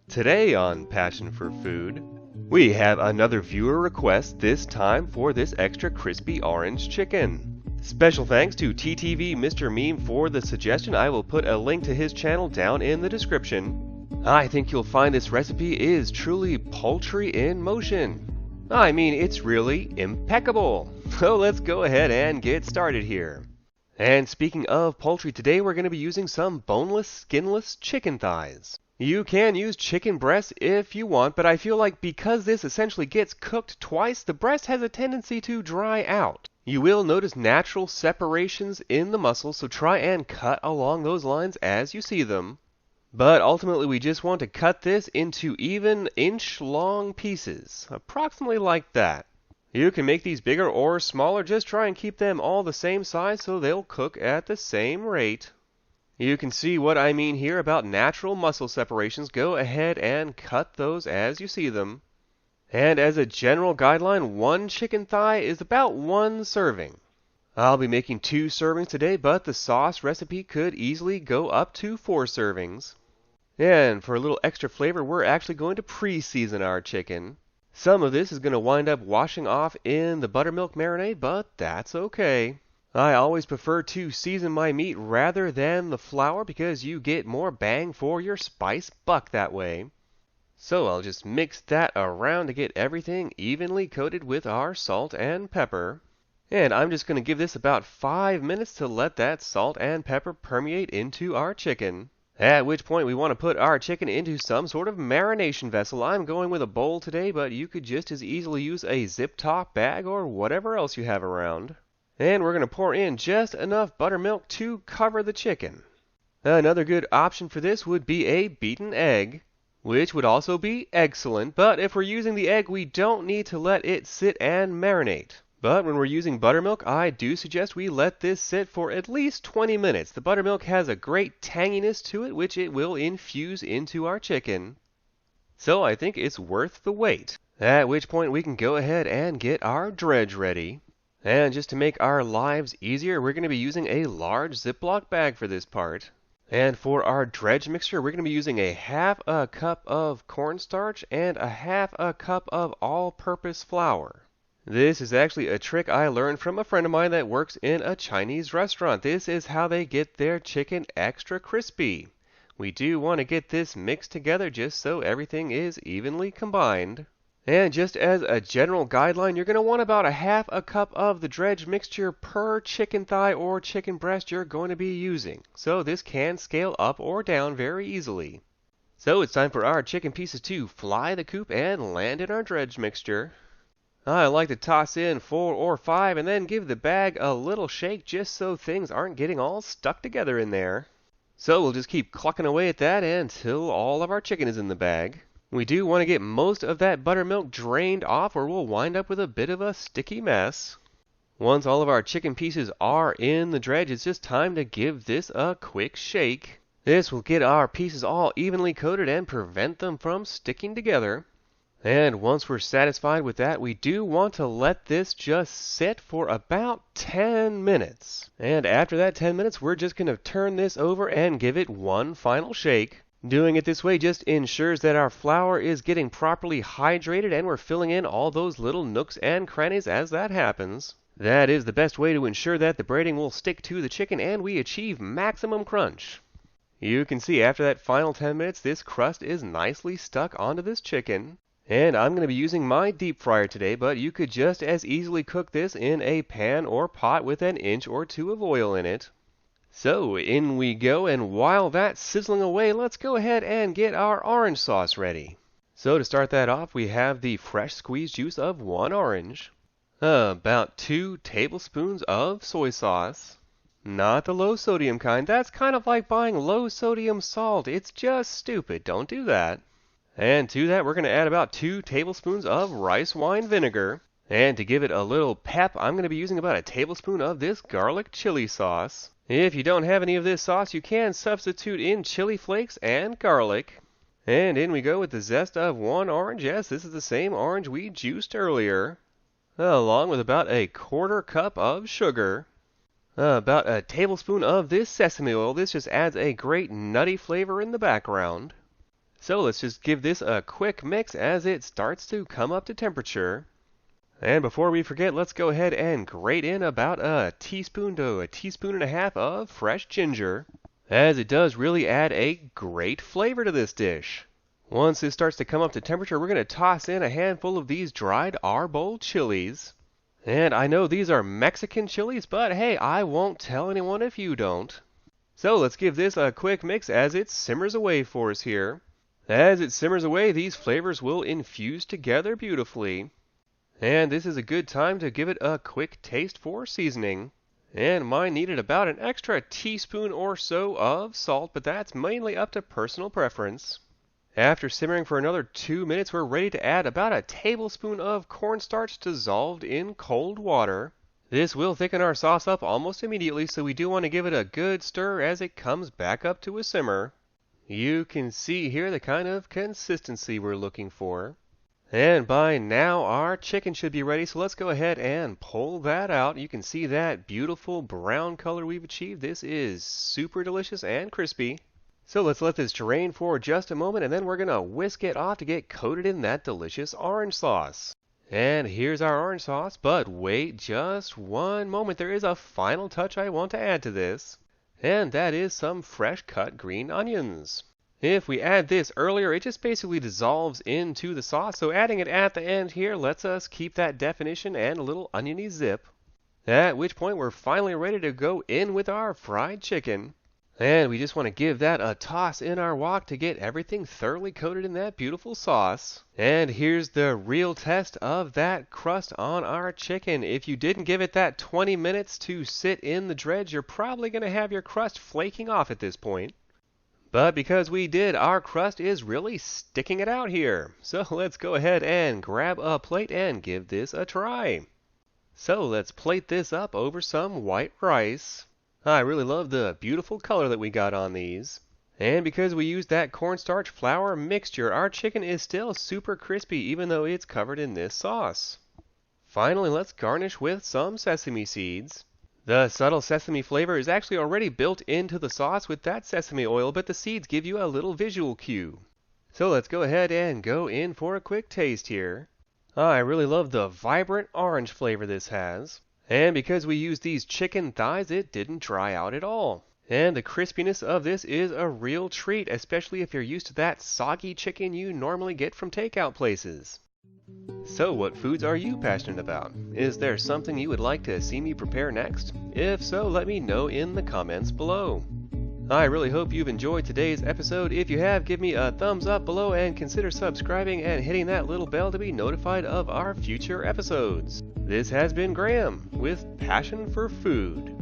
Today on Passion for Food, we have another viewer request, this time for this extra crispy orange chicken. Special thanks to TTV Mr. Meme for the suggestion. I will put a link to his channel down in the description. I think you'll find this recipe is truly poultry in motion. I mean, it's really impeccable. So let's go ahead and get started here. And speaking of poultry, today we're going to be using some boneless, skinless chicken thighs. You can use chicken breast if you want, but I feel like because this essentially gets cooked twice, the breast has a tendency to dry out. You will notice natural separations in the muscles, so try and cut along those lines as you see them. But ultimately we just want to cut this into even inch-long pieces, approximately like that. You can make these bigger or smaller, just try and keep them all the same size so they'll cook at the same rate. You can see what I mean here about natural muscle separations. Go ahead and cut those as you see them. And as a general guideline, one chicken thigh is about one serving. I'll be making 2 servings today, but the sauce recipe could easily go up to 4 servings. And for a little extra flavor, we're actually going to pre-season our chicken. Some of this is going to wind up washing off in the buttermilk marinade, but that's okay. I always prefer to season my meat rather than the flour because you get more bang for your spice buck that way. So I'll just mix that around to get everything evenly coated with our salt and pepper. And I'm just going to give this about 5 minutes to let that salt and pepper permeate into our chicken. At which point we want to put our chicken into some sort of marination vessel. I'm going with a bowl today, but you could just as easily use a zip top bag or whatever else you have around. And we're going to pour in just enough buttermilk to cover the chicken. Another good option for this would be a beaten egg, which would also be excellent, but if we're using the egg, we don't need to let it sit and marinate. But when we're using buttermilk, I do suggest we let this sit for at least 20 minutes. The buttermilk has a great tanginess to it, which it will infuse into our chicken. So I think it's worth the wait. At which point we can go ahead and get our dredge ready. And just to make our lives easier, we're going to be using a large Ziploc bag for this part. And for our dredge mixture, we're going to be using a half a cup of cornstarch and a half a cup of all-purpose flour. This is actually a trick I learned from a friend of mine that works in a Chinese restaurant. This is how they get their chicken extra crispy. We do want to get this mixed together just so everything is evenly combined. And just as a general guideline, you're going to want about a half a cup of the dredge mixture per chicken thigh or chicken breast you're going to be using. So this can scale up or down very easily. So it's time for our chicken pieces to fly the coop and land in our dredge mixture. I like to toss in 4 or 5 and then give the bag a little shake just so things aren't getting all stuck together in there. So we'll just keep clucking away at that until all of our chicken is in the bag. We do want to get most of that buttermilk drained off or we'll wind up with a bit of a sticky mess. Once all of our chicken pieces are in the dredge, it's just time to give this a quick shake. This will get our pieces all evenly coated and prevent them from sticking together. And once we're satisfied with that, we do want to let this just sit for about 10 minutes. And after that 10 minutes, we're just going to turn this over and give it one final shake. Doing it this way just ensures that our flour is getting properly hydrated and we're filling in all those little nooks and crannies as that happens. That is the best way to ensure that the braiding will stick to the chicken and we achieve maximum crunch. You can see after that final 10 minutes, this crust is nicely stuck onto this chicken. And I'm going to be using my deep fryer today, but you could just as easily cook this in a pan or pot with an inch or 2 of oil in it. So in we go, and while that's sizzling away, let's go ahead and get our orange sauce ready. So to start that off, we have the fresh squeezed juice of 1 orange, about 2 tablespoons of soy sauce, not the low sodium kind. That's kind of like buying low sodium salt. It's just stupid. Don't do that. And to that, we're going to add about 2 tablespoons of rice wine vinegar. And to give it a little pep, I'm going to be using about a tablespoon of this garlic chili sauce. If you don't have any of this sauce, you can substitute in chili flakes and garlic. And in we go with the zest of 1 orange. Yes, this is the same orange we juiced earlier. Along with about a 1/4 cup of sugar. About a tablespoon of this sesame oil. This just adds a great nutty flavor in the background. So let's just give this a quick mix as it starts to come up to temperature. And before we forget, let's go ahead and grate in about a teaspoon to a teaspoon and a half of fresh ginger, as it does really add a great flavor to this dish. Once this starts to come up to temperature, we're going to toss in a handful of these dried arbol chilies. And I know these are Mexican chilies, but hey, I won't tell anyone if you don't. So let's give this a quick mix as it simmers away for us here. As it simmers away, these flavors will infuse together beautifully. And this is a good time to give it a quick taste for seasoning. And mine needed about an extra teaspoon or so of salt, but that's mainly up to personal preference. After simmering for another 2 minutes, we're ready to add about a tablespoon of cornstarch dissolved in cold water. This will thicken our sauce up almost immediately, so we do want to give it a good stir as it comes back up to a simmer. You can see here the kind of consistency we're looking for. And by now our chicken should be ready, so let's go ahead and pull that out. You can see that beautiful brown color we've achieved. This is super delicious and crispy. So let's let this drain for just a moment, and then we're going to whisk it off to get coated in that delicious orange sauce. And here's our orange sauce, but wait just one moment. There is a final touch I want to add to this, and that is some fresh cut green onions. If we add this earlier, it just basically dissolves into the sauce, so adding it at the end here lets us keep that definition and a little oniony zip. At which point we're finally ready to go in with our fried chicken. And we just want to give that a toss in our wok to get everything thoroughly coated in that beautiful sauce. And here's the real test of that crust on our chicken. If you didn't give it that 20 minutes to sit in the dredge, you're probably going to have your crust flaking off at this point. But because we did, our crust is really sticking it out here. So let's go ahead and grab a plate and give this a try. So let's plate this up over some white rice. I really love the beautiful color that we got on these. And because we used that cornstarch flour mixture, our chicken is still super crispy even though it's covered in this sauce. Finally, let's garnish with some sesame seeds. The subtle sesame flavor is actually already built into the sauce with that sesame oil, but the seeds give you a little visual cue. So let's go ahead and go in for a quick taste here. I really love the vibrant orange flavor this has. And because we used these chicken thighs, it didn't dry out at all. And the crispiness of this is a real treat, especially if you're used to that soggy chicken you normally get from takeout places. So what foods are you passionate about? Is there something you would like to see me prepare next? If so, let me know in the comments below. I really hope you've enjoyed today's episode. If you have, give me a thumbs up below and consider subscribing and hitting that little bell to be notified of our future episodes. This has been Graham with Passion for Food.